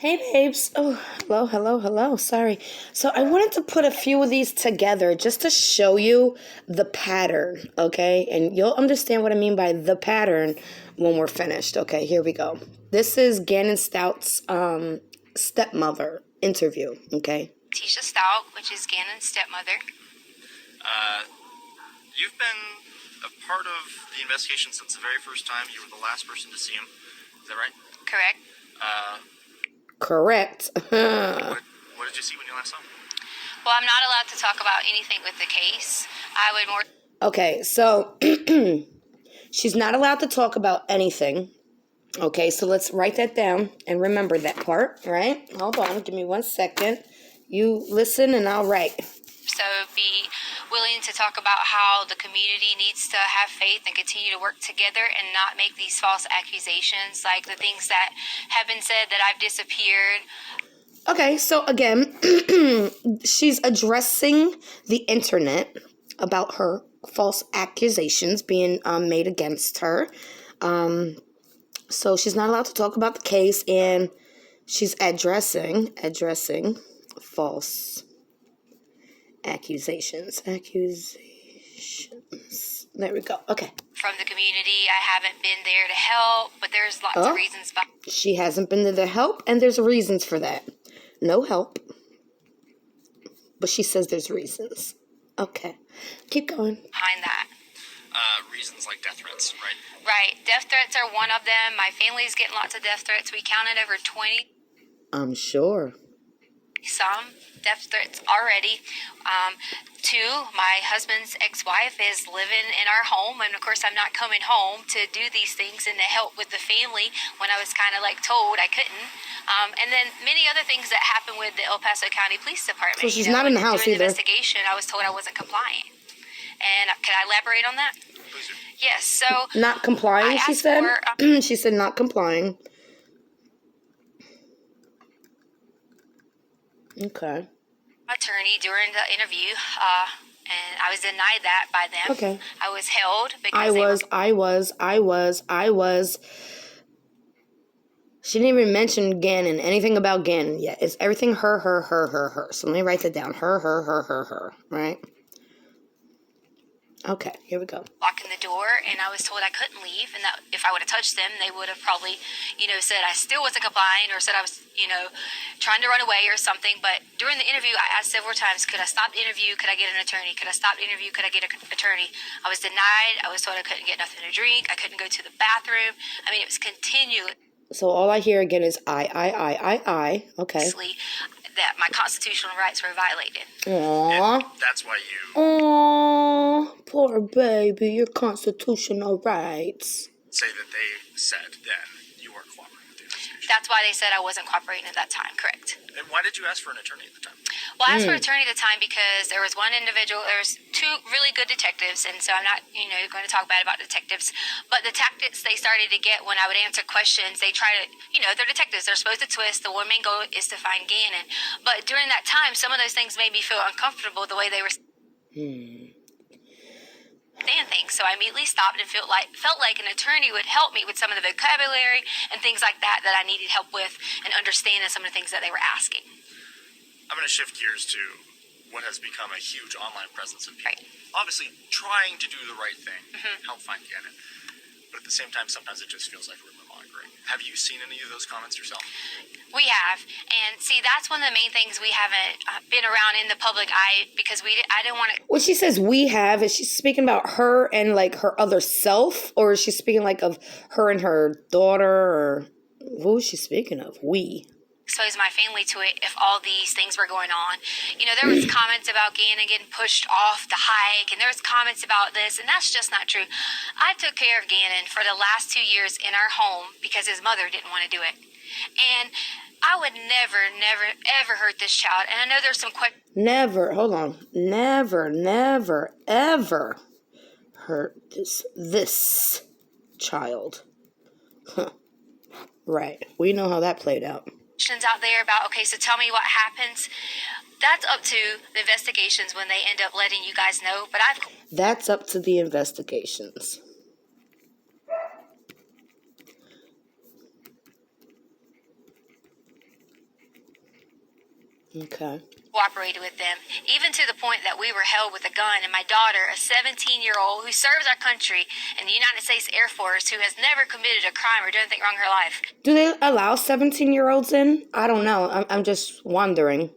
Hey babes. Oh, hello. Sorry. So I wanted to put a few of these together just to show you the pattern, okay? And you'll understand what I mean by the pattern when we're finished. Okay, here we go. This is Gannon Stout's stepmother interview, okay? Tisha Stout, which is Gannon's stepmother. You've been a part of the investigation since the very first time. You were the last person to see him. Is that right? Correct. Correct. What did you see when you last saw him? Well, I'm not allowed to talk about anything with the case. I would more... Okay, so she's not allowed to talk about anything. Okay, so let's write that down and remember that part, right? Hold on, give me 1 second. You listen and I'll write. So be willing to talk about how the community needs to have faith and continue to work together and not make these false accusations, like the things that have been said that I've disappeared. Okay, so again, she's addressing the internet about her false accusations being made against her. So she's not allowed to talk about the case, and she's addressing false accusations. There we go. Okay. From the community, I haven't been there to help, but there's lots of reasons. She hasn't been there to help, and there's reasons for that. No help. But she says there's reasons. Okay. Keep going. Behind that. Reasons like death threats, right? Right. Death threats are one of them. My family's getting lots of death threats. We counted over 20. I'm sure. Some death threats already. Two, my husband's ex-wife is living in our home, and of course I'm not coming home to do these things and to help with the family when I was kind of like told I couldn't. And then many other things that happened with the El Paso County Police Department. So she's not in the house during either. The investigation, I was told I wasn't complying. And can I elaborate on that? Please do. Yes. So Not complying, she said. She said not complying. Okay. Attorney during the interview, and I was denied that by them. Okay. I was held because I was. She didn't even mention Gannon, anything about Gannon yet. It's everything her. So let me write that down. Her, right? Okay, here we go. Locking the door, and I was told I couldn't leave, and that if I would have touched them, they would have probably, said I still wasn't complying, or said I was, trying to run away or something. But during the interview, I asked several times, could I stop the interview? Could I get an attorney? Could I stop the interview? Could I get an attorney? I was denied. I was told I couldn't get nothing to drink. I couldn't go to the bathroom. I mean, it was continuous. So all I hear again is I. Okay. That my constitutional rights were violated. Aww. And that's why you... Aww, poor baby, your constitutional rights. say that they said then you weren't cooperating with the investigation. That's why they said I wasn't cooperating at that time, correct? And why did you ask for an attorney at the time? Well, I asked for an attorney at the time because there was one individual, there was two really good detectives, and so I'm not, going to talk bad about detectives, but the tactics they started to get when I would answer questions, they try to, they're detectives, they're supposed to twist, the one main goal is to find Gannon, but during that time, some of those things made me feel uncomfortable the way they were saying things, so I immediately stopped and felt like an attorney would help me with some of the vocabulary and things like that I needed help with and understanding some of the things that they were asking. I'm going to shift gears to what has become a huge online presence of people. Right. Obviously, trying to do the right thing, help find Gannon. But at the same time, sometimes it just feels like rumor mongering. Have you seen any of those comments yourself? We have, and see, that's one of the main things we haven't been around in the public eye because I didn't want to. When she says we have, is she speaking about her and like her other self, or is she speaking like of her and her daughter, or who is she speaking of? We. Expose my family to it if all these things were going on. There was comments about Gannon getting pushed off the hike, and there was comments about this, and that's just not true. I took care of Gannon for the last 2 years in our home because his mother didn't want to do it. And I would never, ever hurt this child. And I know there's some questions. Never, ever hurt this child. Huh. Right. We know how that played out. Out there about, okay, so tell me what happens. That's up to the investigations when they end up letting you guys know. But That's up to the investigations. Okay. Cooperated with them, even to the point that we were held with a gun, and my daughter, a 17-year-old who serves our country in the United States Air Force, who has never committed a crime or done anything wrong in her life. Do they allow 17-year-olds in? I don't know. I'm just wondering.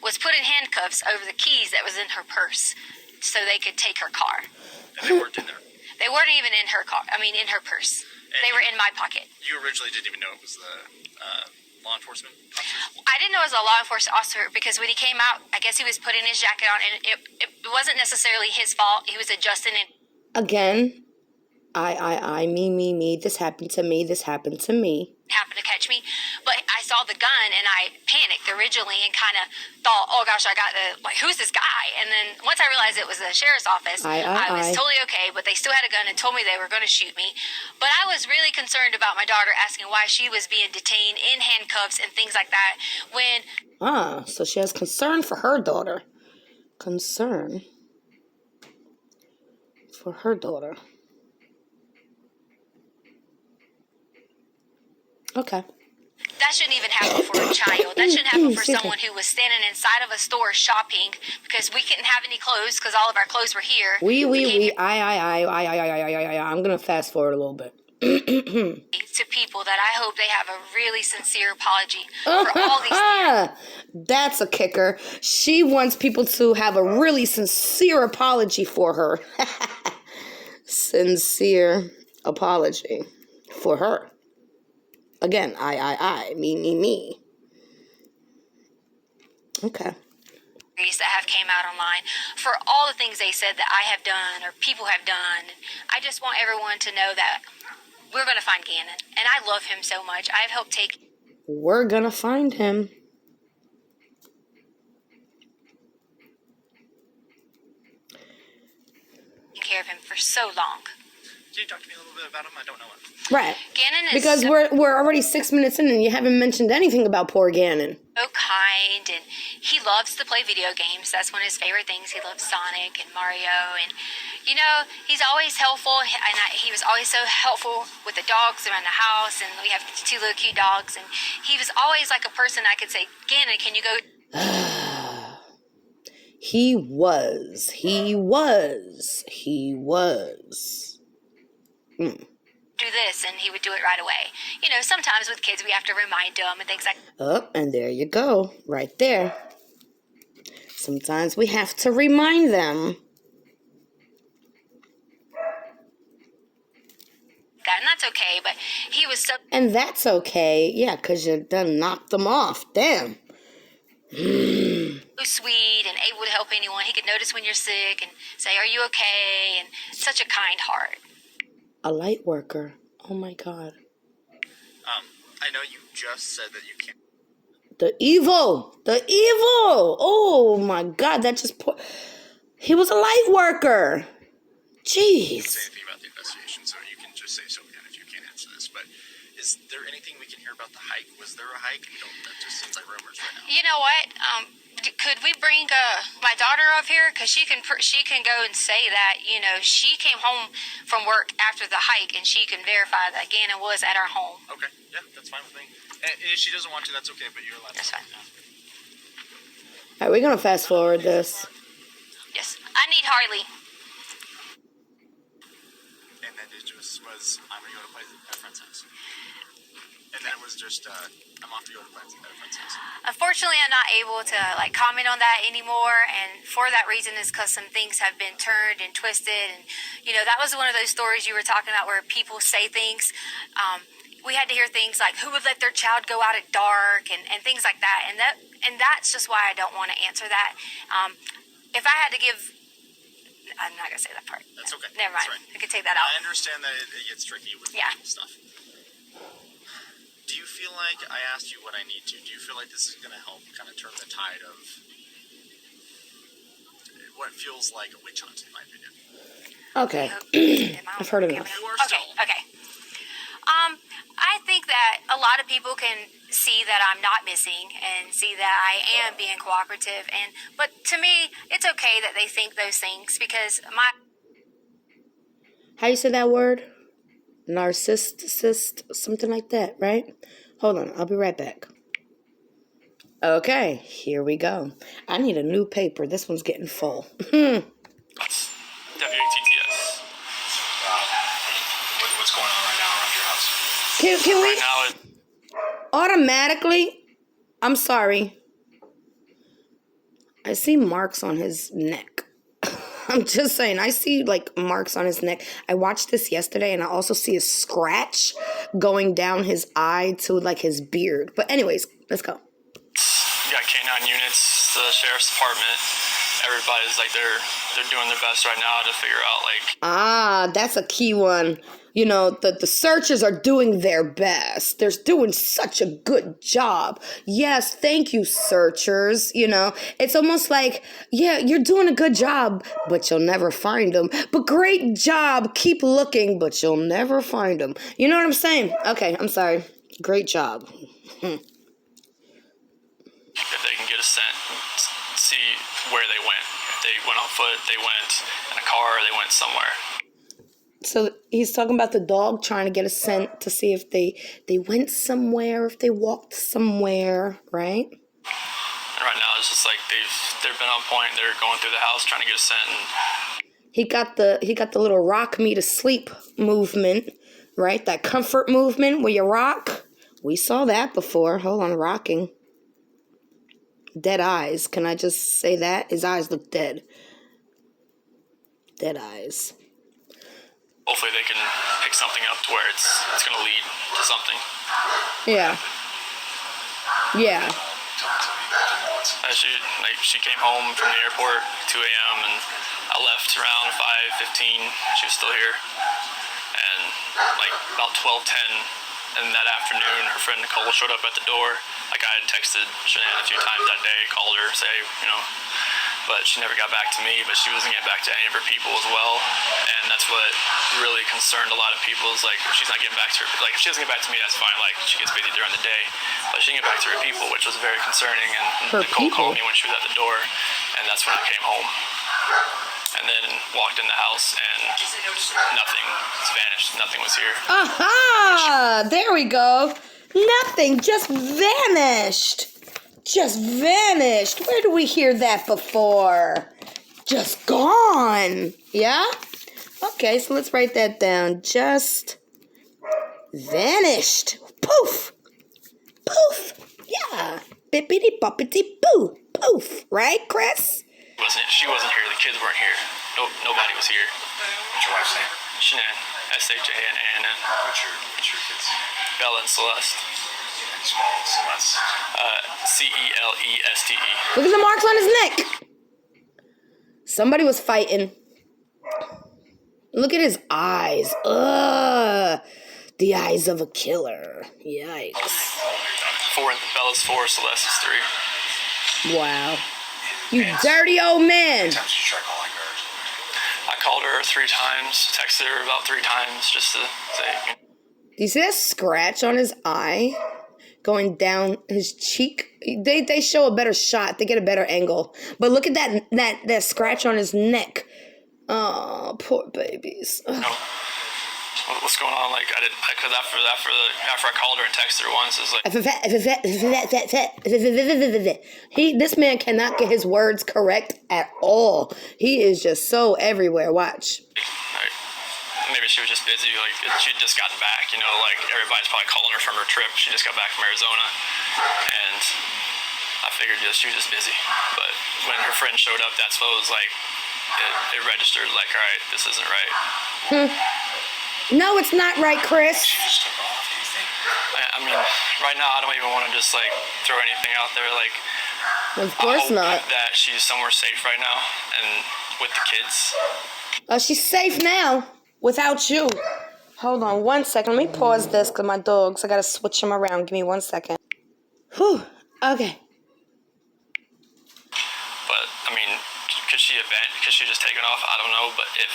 Was put in handcuffs over the keys that was in her purse so they could take her car. And they weren't in there. They weren't even in her car. I mean, in her purse. They were in my pocket. You originally didn't even know it was the law enforcement officers? I didn't know it was a law enforcement officer because when he came out, I guess he was putting his jacket on, and it wasn't necessarily his fault. He was adjusting it. Again, me. This happened to me. Happened to catch me, but I saw the gun and I panicked originally and kind of thought, oh gosh, I got who's this guy? And then once I realized it was the sheriff's office, I was totally okay, but they still had a gun and told me they were going to shoot me. But I was really concerned about my daughter, asking why she was being detained in handcuffs and things like that when... So she has concern for her daughter. Concern for her daughter. Okay. That shouldn't even happen for a child. That shouldn't happen for someone who was standing inside of a store shopping because we couldn't have any clothes because all of our clothes were here. I'm going to fast forward a little bit. To people that I hope they have a really sincere apology for all these things. That's a kicker. She wants people to have a really sincere apology for her. Sincere apology for her. Again, me. Okay. That have came out online for all the things they said that I have done or people have done. I just want everyone to know that we're going to find Gannon, and I love him so much. I've helped take... We're going to find him. ...care of him for so long. Can you talk to me a little bit about him? I don't know him. Right. Gannon is because we're already 6 minutes in and you haven't mentioned anything about poor Gannon. So kind, and he loves to play video games. That's one of his favorite things. He loves Sonic and Mario, and he's always helpful. And he was always so helpful with the dogs around the house. And we have 2 little cute dogs, and he was always like a person I could say, Gannon, can you go? He was. Do this, and he would do it right away. Sometimes with kids we have to remind them and things like... Oh, and there you go, right there. Sometimes we have to remind them. That, and that's okay, but he was so... And that's okay, yeah, because you done knocked them off, damn. So sweet and able to help anyone. He could notice when you're sick and say, are you okay? And such a kind heart. A light worker. Oh my God. I know you just said that you can't. The evil. Oh my God, that just... He was a light worker. Jeez. Say anything about the investigation, so you can just say so again if you can't answer this. But is there anything we can hear about the hike? Was there a hike? That just seems like rumors right now. You know what? Could we bring my daughter up here? Because she can go and say that, she came home from work after the hike, and she can verify that Gannon was at our home. Okay, yeah, that's fine with me. And if she doesn't want to, that's okay, but you're allowed to. That's fine. All right, we're going to fast forward this. Yes, I need Harley. And then it just was, I'm going to go to play at a friend's house. And then it was just, I'm off to go to play at a friend's house. Unfortunately, I'm not able to comment on that anymore, and for that reason is because some things have been turned and twisted, and that was one of those stories you were talking about where people say things. We had to hear things like who would let their child go out at dark and things like that, and that's just why I don't want to answer that. If I had to give, I'm not gonna say that part. That's okay. Never mind. That's right. I can take that out. I understand that it gets tricky with stuff. Do you feel like I asked you what I need to? Do you feel like this is going to help kind of turn the tide of what feels like a witch hunt, in my opinion? Okay. I've heard enough. Okay. I think that a lot of people can see that I'm not missing and see that I am being cooperative, but to me, it's okay that they think those things because How you say that word? Narcissist, something like that, right? Hold on, I'll be right back. Okay, here we go. I need a new paper. This one's getting full. That's WATTS. What's going on right now around your house? Can we Right now, automatically? I'm sorry. I see marks on his neck. I'm just saying, I see like marks on his neck. I watched this yesterday and I also see a scratch going down his eye to like his beard. But anyways, let's go. you got K9 units, the sheriff's department. Everybody's like they're doing their best right now to figure out like. Ah, that's a key one. You know, the searchers are doing their best. They're doing such a good job. Yes, thank you, searchers. You know, it's almost like, yeah, you're doing a good job, but you'll never find them. But great job. Keep looking, but you'll never find them. You know what I'm saying? Okay, I'm sorry. Great job. If they can get a scent, see where they went. If they went on foot, they went in a car, they went somewhere. So he's talking about the dog trying to get a scent to see if they went somewhere, if they walked somewhere, right? And right now it's just like they've been on point. They're going through the house trying to get a scent. And He got the little rock me to sleep movement, right? That comfort movement where you rock. We saw that before. Hold on, rocking. Dead eyes. Can I just say that? His eyes look dead. Dead eyes. hopefully they can pick something up to where it's going to lead to something. Yeah. Yeah. She came home from the airport 2 a.m. and I left around 5:15. She was still here. And like about 12:10 in that afternoon, her friend Nicole showed up at the door. Like I had texted Shanann a few times that day, called her, say, but she never got back to me, but she wasn't getting back to any of her people as well. And that's what really concerned a lot of people is like, if she's not getting back to her, like if she doesn't get back to me, that's fine. Like she gets busy during the day, but she didn't get back to her people, which was very concerning. And Nicole called me when she was at the door, and that's when I came home. And then walked in the house and nothing. It's vanished. Nothing was here. Aha! There we go. Nothing. Just vanished. Just vanished. Where did we hear that before? Just gone. Yeah? Okay, so let's write that down. Just vanished. Poof. Poof. Yeah. Bippity boppity boo. Poof. Right, Chris? She wasn't here. The kids weren't here. Nobody was here. What's your wife's name? Shanann. Shanann. What's your kids? Bella and Celeste. Celeste. Celeste. Look at the marks on his neck. Somebody was fighting. Look at his eyes. Ugh. The eyes of a killer. Yikes. Bella's 4, Celeste is 3. Wow. You dirty old man. How many times did you try calling her? I called her 3 times, texted her about 3 times just to say. Do you see that scratch on his eye going down his cheek? They show a better shot. They get a better angle. But look at that scratch on his neck. Oh, poor babies. What's going on? Like because after I called her and texted her once, it's like this man cannot get his words correct at all. He is just so everywhere. Watch. Maybe she was just busy. Like she'd just gotten back. Like everybody's probably calling her from her trip. She just got back from Arizona, and I figured she was just busy. But when her friend showed up, that's what it was like. It registered. Like, all right, this isn't right. No, it's not right, Chris. She just took off, do you think? I mean, right now I don't even want to just like throw anything out there. Like, Of course not. That she's somewhere safe right now and with the kids. She's safe now without you. Hold on 1 second. Let me pause this because my dogs, I got to switch them around. Give me 1 second. Whew. Okay. But, I mean, could she just taken off? I don't know. But if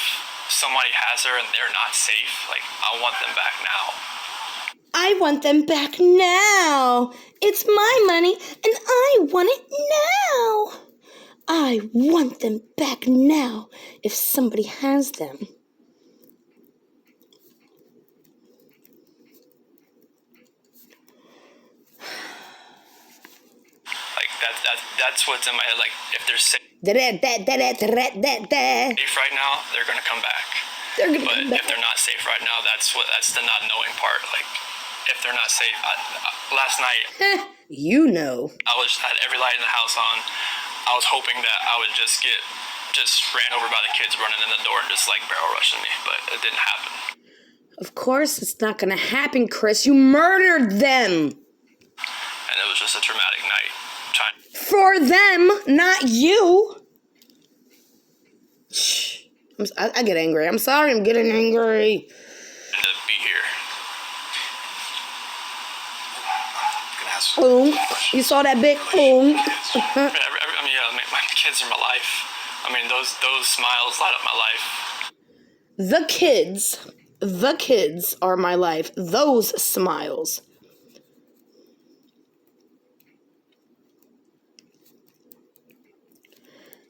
somebody has her and they're not safe, like, I want them back now. I want them back now. It's my money and I want it now. I want them back now if somebody has them. Like, that's what's in my head. Like, if they're safe Safe right now, they're gonna come back. They're gonna But come back. if they're not safe right now, that's the not knowing part. Like, if they're not safe, last night You know. I had every light in the house on. I was hoping that I would just ran over by the kids running in the door and just like barrel rushing me, but it didn't happen. Of course it's not gonna happen, Chris. You murdered them. And it was just a traumatic night. For them, not you. Shh. I get angry. I'm sorry, I'm getting angry. And to be here. Boom. You saw that big boom. My kids are my life. I mean, those smiles light up my life. The kids are my life. Those smiles.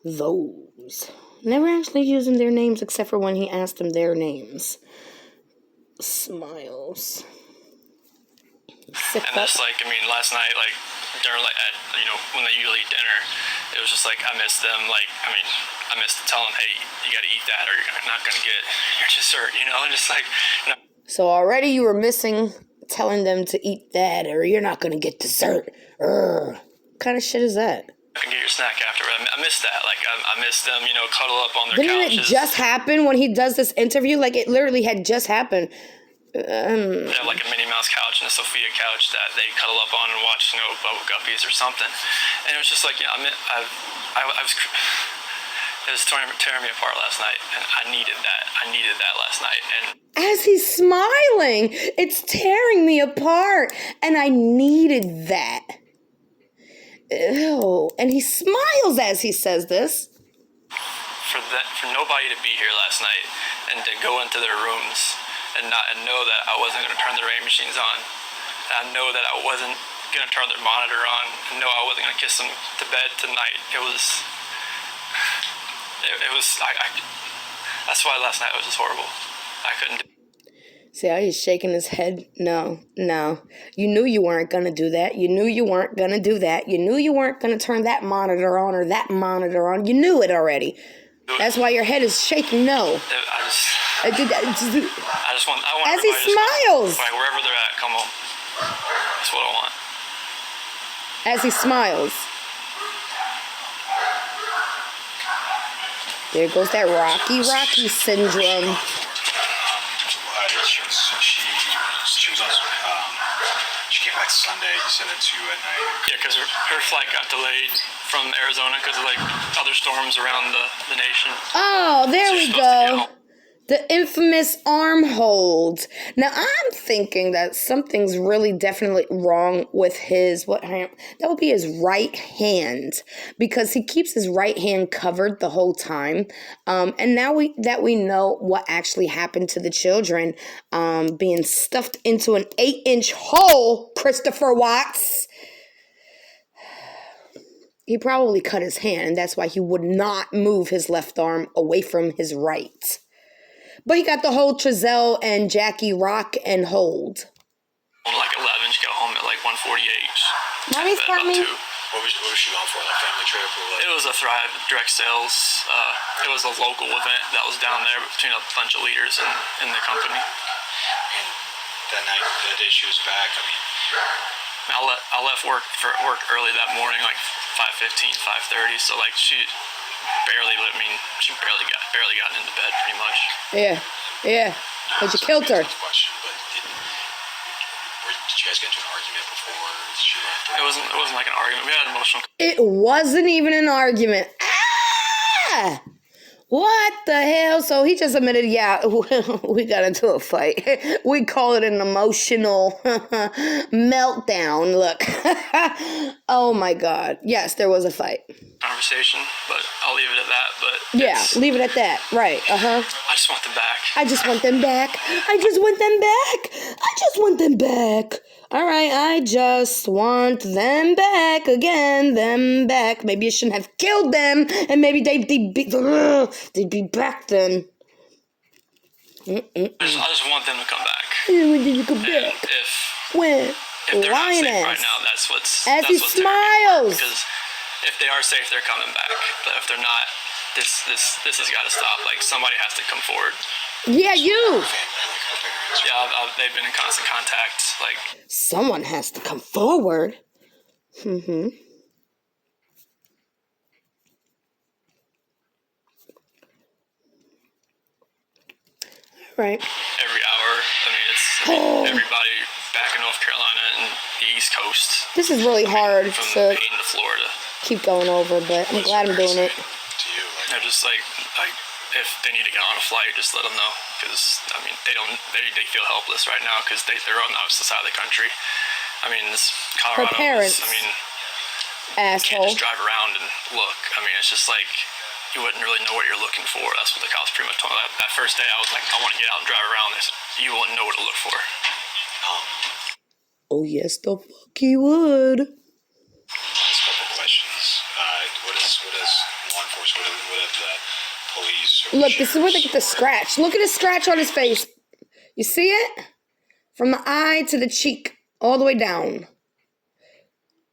Those. Never actually using their names except for when he asked them their names. Smiles. And that's like, I mean, last night, like, during, like, when they usually eat dinner, it was just like, I missed them, like, I mean, I missed telling them, hey, you gotta eat that or you're not gonna get your dessert, and just like, So already you were missing telling them to eat that or you're not gonna get dessert. What kind of shit is that? I can get your snack after. I missed that. Like, I missed them, cuddle up on their Didn't couches. it just happen when he does this interview? Like, it literally had just happened. They have like a Minnie Mouse couch and a Sophia couch that they cuddle up on and watch, Bubble Guppies or something. And it was just like, it was tearing me apart last night, and I needed that. I needed that last night. And As he's smiling, it's tearing me apart, and I needed that. Ew. And he smiles as he says this. For nobody to be here last night and to go into their rooms and know that I wasn't going to turn the rain machines on. And I know that I wasn't going to turn their monitor on. And know I wasn't going to kiss them to bed tonight. It was that's why last night was just horrible. I couldn't do it. See how he's shaking his head? No. You knew you weren't going to do that. You knew you weren't going to do that. You knew you weren't going to turn that monitor on or that monitor on. You knew it already. That's why your head is shaking. No. I want as he smiles. Like, wherever they're at, come home. That's what I want. As he smiles. There goes that Rocky syndrome. She came back Sunday. You said at 2 at night. Yeah, because her flight got delayed from Arizona because of like other storms around the nation. Oh, there So we she's supposed to go. The infamous arm hold. Now, I'm thinking that something's really definitely wrong with his, that would be his right hand, because he keeps his right hand covered the whole time. And now that we know what actually happened to the children, being stuffed into an 8-inch hole, Christopher Watts. He probably cut his hand, and that's why he would not move his left arm away from his right. But he got the whole Trezell and Jackie rock and hold. Like 11, she got home at like 1:48. Mommy's coming. What was she going for? Like family trip or what? It was a Thrive direct sales. It was a local event that was down there between a bunch of leaders in the company. And that night, the day she was back, I mean, I left work early that morning, like 5:15, 5:30. So like she barely gotten into bed pretty much. Yeah. But you killed her. Question, but did you guys get into an argument before she left? It wasn't like an argument. We had an emotional. It wasn't even an argument. Ah! What the hell? So he just admitted, yeah, we got into a fight. We call it an emotional meltdown. Look. Oh my God. Yes, there was a fight. Conversation, but I'll leave it at that. But yeah, leave it at that. Right. I just want them back. I just want them back. I just want them back. I just want them back. All right, I just want them back again. Them back. Maybe you shouldn't have killed them, and maybe they'd be back then. I just want them to come back. When did you come back? If When? they're not safe Lioness. right now, that's what's As he that's what's tearing me apart, smiles. because if they are safe, they're coming back. But if they're not, this has got to stop. Like, somebody has to come forward. Yeah, you. Yeah, they've been in constant contact. Like, Someone has to come forward. Right. every hour. I mean, it's everybody back in North Carolina and the East Coast. This is really hard From to Maine to Florida. keep going over, but I'm glad I'm doing it. To you, like, They're just like if they need to get on a flight, just let them know. Because, I mean, they feel helpless right now because they're on the opposite side of the country. I mean, this Colorado parents. is, I mean, you can't Asshole. just drive around and look. I mean, it's just like you wouldn't really know what you're looking for. That's what the cops pretty much told me. That first day, I was like, I want to get out and drive around. They said, you wouldn't know what to look for. Oh, yes, the fuck he would. last couple questions. What is law enforcement? What have the police? Or Look, this is where they get the scratch. Look at his scratch on his face. You see it? From the eye to the cheek, all the way down.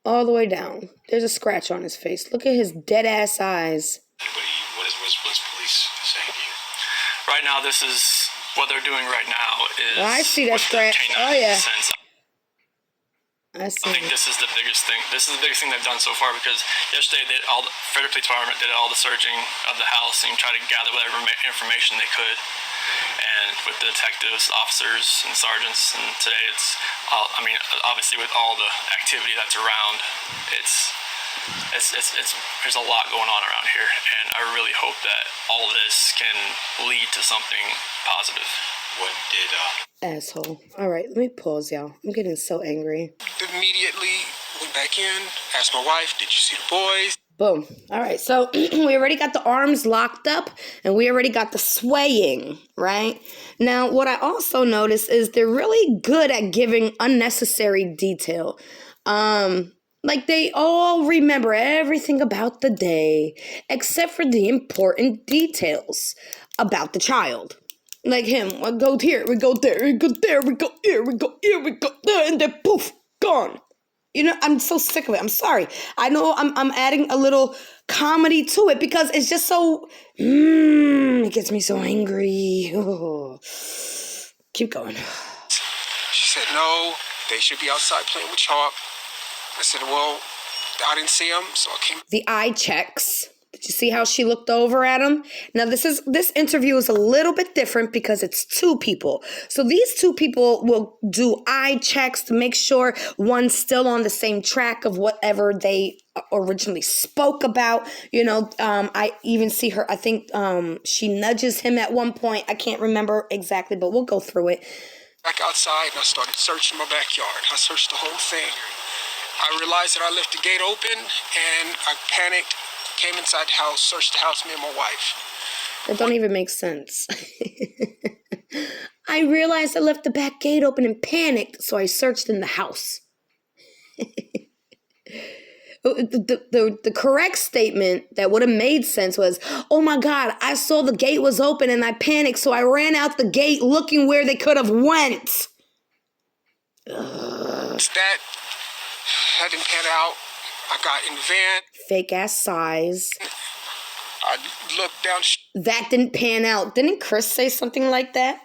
All the way down. There's a scratch on his face. Look at his dead-ass eyes. What's police saying to you? Right now, this is what they're doing right now. Is Oh, I see that with the scratch. canine Oh, yeah. sense. I I see think it. this is the biggest thing. This is the biggest thing they've done so far because yesterday the Frederick Police Department did all the searching of the house and tried to gather whatever information they could. And with the detectives, officers, and sergeants, and today it's all, I mean, obviously with all the activity that's around, there's a lot going on around here, and I really hope that all this can lead to something positive. What did Asshole. All right, let me pause, y'all. I'm getting so angry. Immediately went back in, asked my wife, did you see the boys? Boom. All right, so we already got the arms locked up, and we already got the swaying, right? Now, what I also noticed is they're really good at giving unnecessary detail. Like, they all remember everything about the day, except for the important details about the child. Like him, we go here, we go there, we go there, we go here, we go here, we go there, and then poof, gone. You know, I'm so sick of it. I'm sorry. I know I'm adding a little comedy to it because it's just so, it gets me so angry. Oh. Keep going. She said, no, they should be outside playing with chalk. I said, well, I didn't see them, so I came. The eye checks. Did you see how she looked over at him? Now, this interview is a little bit different because it's two people. So these two people will do eye checks to make sure one's still on the same track of whatever they originally spoke about. You know, I even see her, I think she nudges him at one point. I can't remember exactly, but we'll go through it. Back outside and I started searching my backyard. I searched the whole thing. I realized that I left the gate open and I panicked, came inside the house, searched the house, me and my wife. That don't even make sense. I realized I left the back gate open and panicked, so I searched in the house. The correct statement that would have made sense was, oh my God, I saw the gate was open and I panicked, so I ran out the gate looking where they could have went. That didn't pan out. I got in the van. Fake ass size. I looked down. That didn't pan out. Didn't Chris say something like that?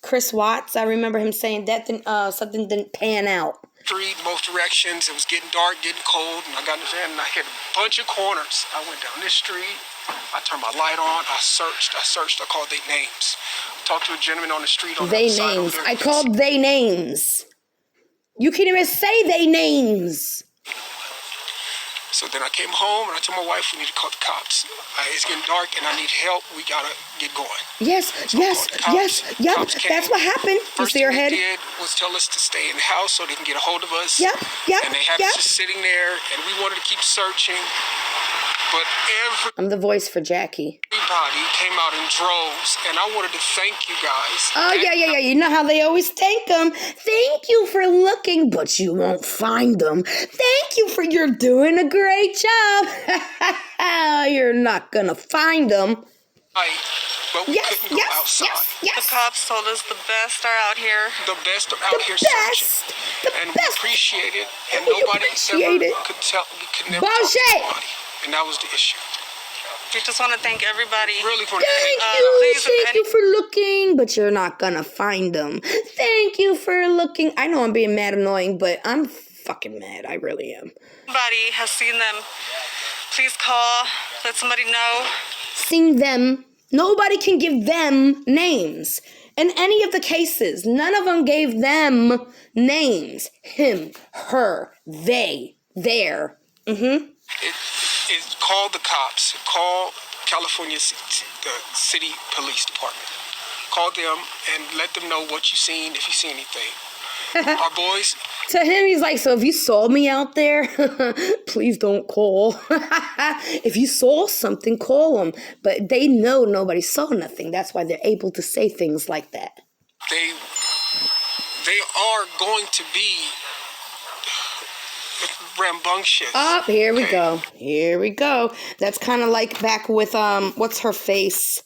Chris Watts, I remember him saying that something didn't pan out. Street, both directions. It was getting dark, getting cold, and I got in the van and I hit a bunch of corners. I went down this street. I turned my light on. I searched. I called their names. I talked to a gentleman on the street on the other side over there. I called they names. You can't even say they names. So then I came home and I told my wife we need to call the cops. It's getting dark and I need help. We gotta get going. Yes. That's what happened. First You see her thing head? they did was tell us to stay in the house so they can get a hold of us. Yep. And they had us just sitting there and we wanted to keep searching. But I'm the voice for Jackie. everybody came out in droves, and I wanted to thank you guys. Oh, yeah. You know how they always thank them. Thank you for looking, but you won't find them. Thank you for you're doing a great job. You're not going to find them. But we couldn't go outside. The cops told us the best are out here. The best are out here searching. And we appreciate it. And nobody ever could never talk to somebody. And that was the issue. We just want to thank everybody. Really for Thank you for looking, but you're not gonna find them. Thank you for looking. I know I'm being mad annoying, but I'm fucking mad. I really am. Anybody has seen them, please call. Let somebody know. Seen them. Nobody can give them names. In any of the cases, none of them gave them names. Him, her, they, their. It's call the cops. Call California the city police department. Call them and let them know what you seen if you see anything. Our boys. To him, he's like, so if you saw me out there, please don't call. If you saw something, call them. But they know nobody saw nothing. That's why they're able to say things like that. They are going to be rambunctious. Oh, here we go. Here we go. That's kind of like back with, what's her face?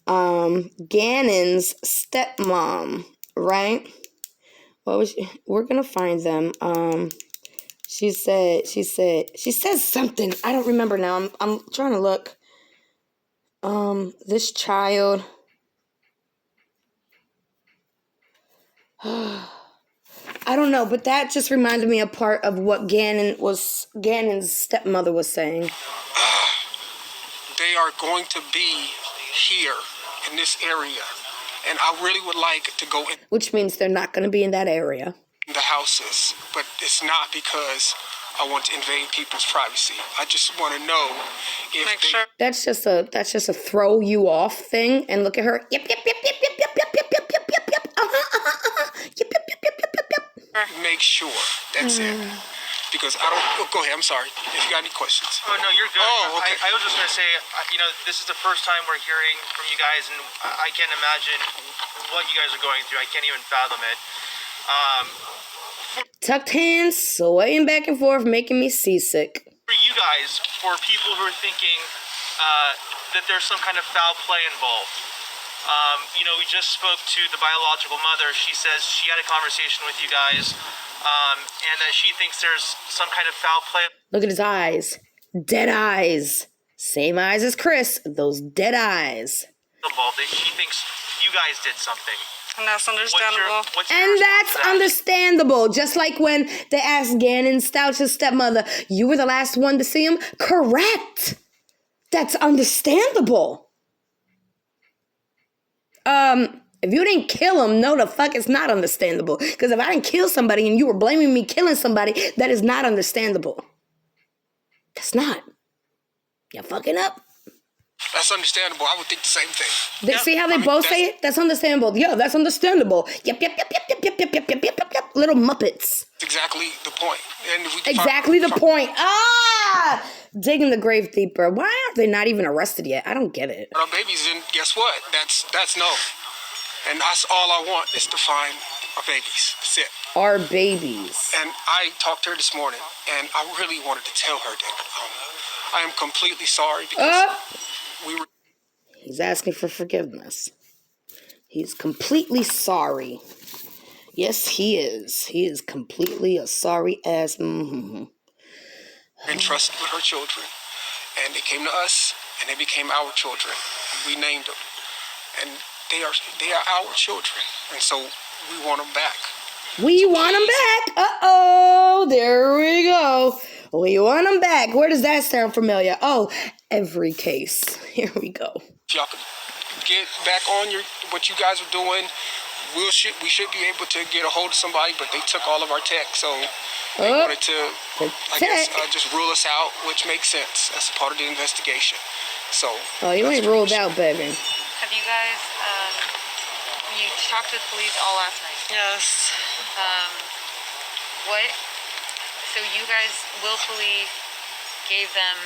Gannon's stepmom, right? What was she? We're gonna find them. She said something. I don't remember now. I'm trying to look. This child. I don't know, but that just reminded me a part of what Gannon's stepmother was saying. They are going to be here in this area. And I really would like to go in. Which means they're not going to be in that area. The houses, but it's not because I want to invade people's privacy. I just want to know if That's just a throw you off thing. And look at her. Yep. Yep. Yep. Yep. Yep. Yep. Yep. Yep. Yep. Yep. Yep. Yep. Yep. Yep. Yep. Yep. Yep. Yep. Yep. Make sure that's it. Because I don't. Oh, go ahead. I'm sorry. If you got any questions. Oh no, you're good. Oh, okay. I was just gonna say, this is the first time we're hearing from you guys, and I can't imagine what you guys are going through. I can't even fathom it. Tucked hands, swaying back and forth, making me seasick. For you guys, for people who are thinking that there's some kind of foul play involved. We just spoke to the biological mother. She says she had a conversation with you guys, and that she thinks there's some kind of foul play. Look at his eyes. Dead eyes. Same eyes as Chris. Those dead eyes. Involved. She thinks you guys did something. And that's understandable. And that's understandable. Just like when they asked Gannon Stouch's stepmother, you were the last one to see him? Correct. That's understandable. If you didn't kill him, no, the fuck, it's not understandable. Because if I didn't kill somebody and you were blaming me killing somebody, that is not understandable. That's not. You're fucking up. That's understandable. I would think the same thing. See how they both say it? That's understandable. Yeah, that's understandable. Yep, yep, yep, yep, yep, yep, yep, yep, yep, yep, yep. Little Muppets. That's exactly the point. And Exactly the point. Ah! Digging the grave deeper. Why aren't they not even arrested yet? I don't get it. Our babies, and guess what? That's no. And that's all I want is to find our babies. That's it. Our babies. And I talked to her this morning, and I really wanted to tell her that I am completely sorry because we were. He's asking for forgiveness. He's completely sorry. Yes, he is. He is completely a sorry ass. Entrusted with her children, and they came to us, and they became our children. We named them, and they are our children, and so we want them back. We want them back. Uh-oh, there we go. We want them back. Where does that sound familiar? Oh, every case. Here we go. If y'all could get back on what you guys are doing, we should be able to get a hold of somebody, but they took all of our tech, so they wanted to, just rule us out, which makes sense. That's a part of the investigation. So. Oh, you ain't ruled out, baby. Have you guys, you talked to the police all last night? Yes. So you guys willfully gave them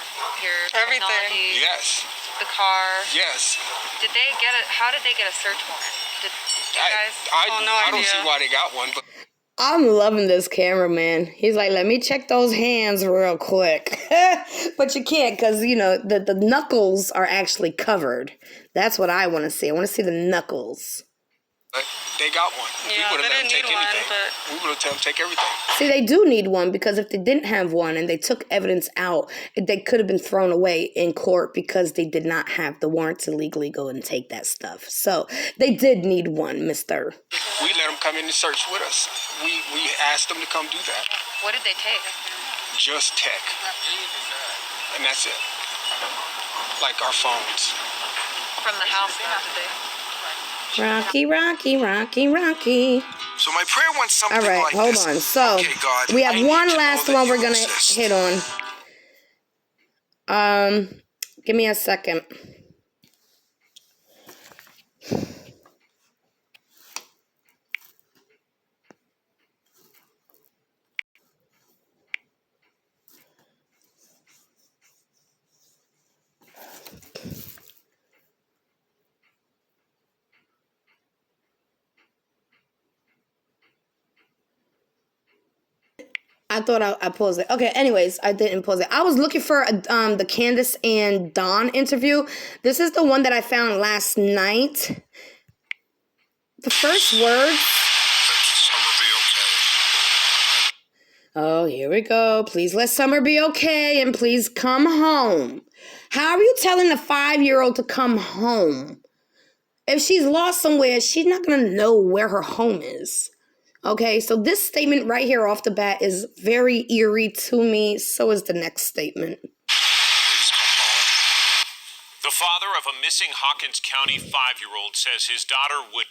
your Everything. technology? Yes. The car? Yes. How did they get a search warrant? Did you guys? I don't see why they got one, but. I'm loving this cameraman. He's like, let me check those hands real quick. But you can't because, the knuckles are actually covered. That's what I want to see. I want to see the knuckles. They got one. Yeah, We would they have let them didn't take need one, anything. but We would have let them take everything. See, they do need one because if they didn't have one and they took evidence out, they could have been thrown away in court because they did not have the warrant to legally go and take that stuff. So they did need one, mister. We let them come in and search with us. We asked them to come do that. What did they take? Just tech. And that's it. Like our phones. from the house, they have to do. Rocky, Rocky, Rocky, Rocky. So my prayer went something All right, like hold this. on. So Okay, God, we have I need one to know last that one you we're gonna exist. hit on. Give me a second. I thought I paused it. Okay, anyways, I didn't pause it. I was looking for the Kandis and Dawn interview. This is the one that I found last night. The first words. Summer be okay. Oh, here we go. Please let Summer be okay and please come home. How are you telling a 5-year-old to come home? If she's lost somewhere, she's not going to know where her home is. Okay, so this statement right here off the bat is very eerie to me. So is the next statement. Please come home. The father of a missing Hawkins County 5-year-old says his daughter would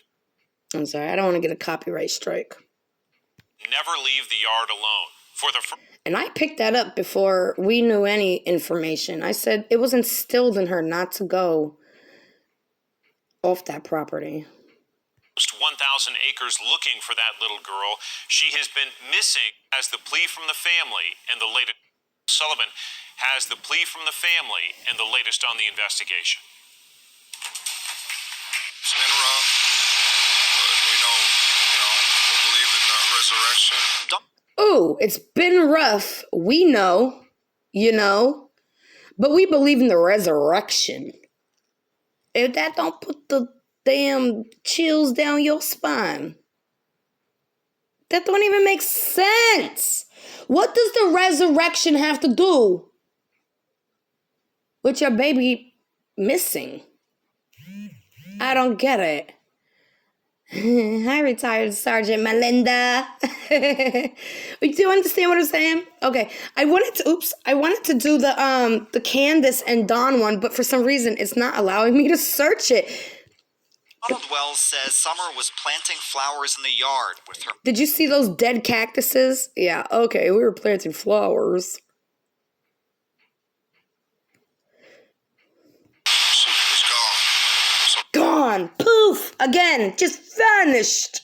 I'm sorry, I don't want to get a copyright strike. never leave the yard alone. For the And I picked that up before we knew any information. I said it was instilled in her not to go off that property. first 1,000 acres looking for that little girl, she has been missing as the plea from the family and the latest. Sullivan has the plea from the family and the latest on the investigation. It's been rough, but we don't, we believe in the resurrection. Ooh, it's been rough. We know, but we believe in the resurrection. If that don't put the damn chills down your spine, that don't even make sense. What does the resurrection have to do with your baby missing? I don't get it. Hi, retired Sergeant Melinda. Do you understand what I'm saying? Okay, I wanted to do the Kandis and Dawn one, but for some reason it's not allowing me to search it. Donald Wells says Summer was planting flowers in the yard with her. Did you see those dead cactuses? Yeah, okay, we were planting flowers. She was gone. Gone. Poof. Again. Just vanished.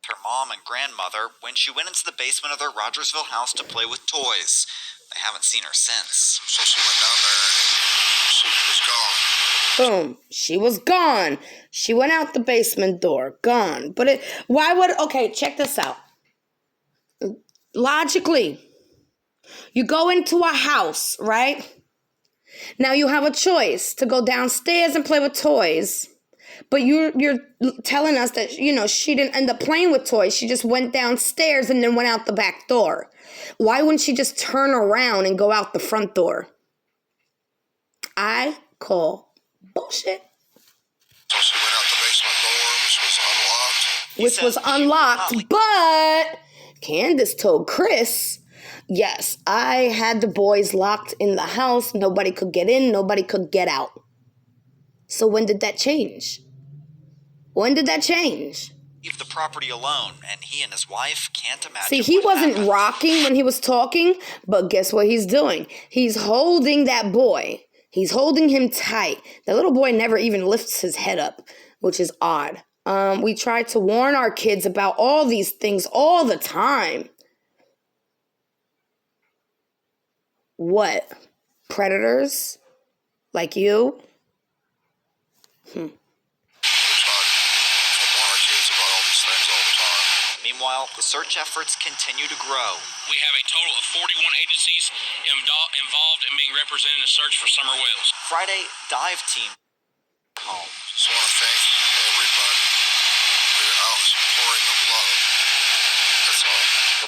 Her mom and grandmother when she went into the basement of their Rogersville house to play with toys. They haven't seen her since. So she went down there and she was gone. Boom. She was gone. She went out the basement door. Gone. But okay, check this out. Logically, you go into a house, right? Now you have a choice to go downstairs and play with toys. But you're telling us that, she didn't end up playing with toys. She just went downstairs and then went out the back door. Why wouldn't she just turn around and go out the front door? I call bullshit. So she went out the basement door, which was unlocked. But Kandis told Chris, yes, I had the boys locked in the house. Nobody could get in. Nobody could get out. So when did that change? Leave the property alone, and he and his wife can't imagine. See, he wasn't rocking when he was talking, but guess what he's doing? He's holding that boy. He's holding him tight. The little boy never even lifts his head up, which is odd. We try to warn our kids about all these things all the time. What? Predators? Like you? We try to warn our kids about all these things all the time. Meanwhile, the search efforts continue to grow. We have a total of 41 agencies involved in being represented in the search for Summer Wells. Friday, dive team home. Just want to thank everybody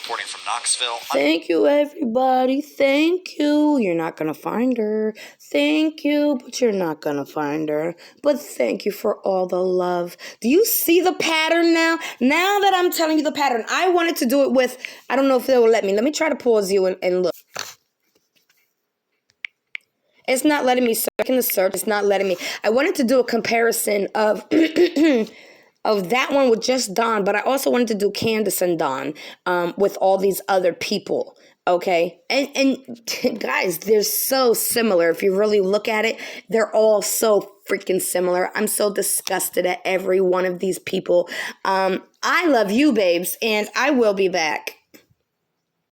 reporting from Knoxville. Thank you, everybody. Thank you. You're not going to find her. Thank you, but you're not going to find her. But thank you for all the love. Do you see the pattern now? Now that I'm telling you the pattern, I wanted to do it with, I don't know if they will let me. Let me try to pause you and look. It's not letting me search in the search. It's not letting me. I wanted to do a comparison of of that one with just Don, but I also wanted to do Kandis and Don with all these other people. Okay, and guys, they're so similar. If you really look at it, they're all so freaking similar. I'm so disgusted at every one of these people. I love you, babes, and I will be back.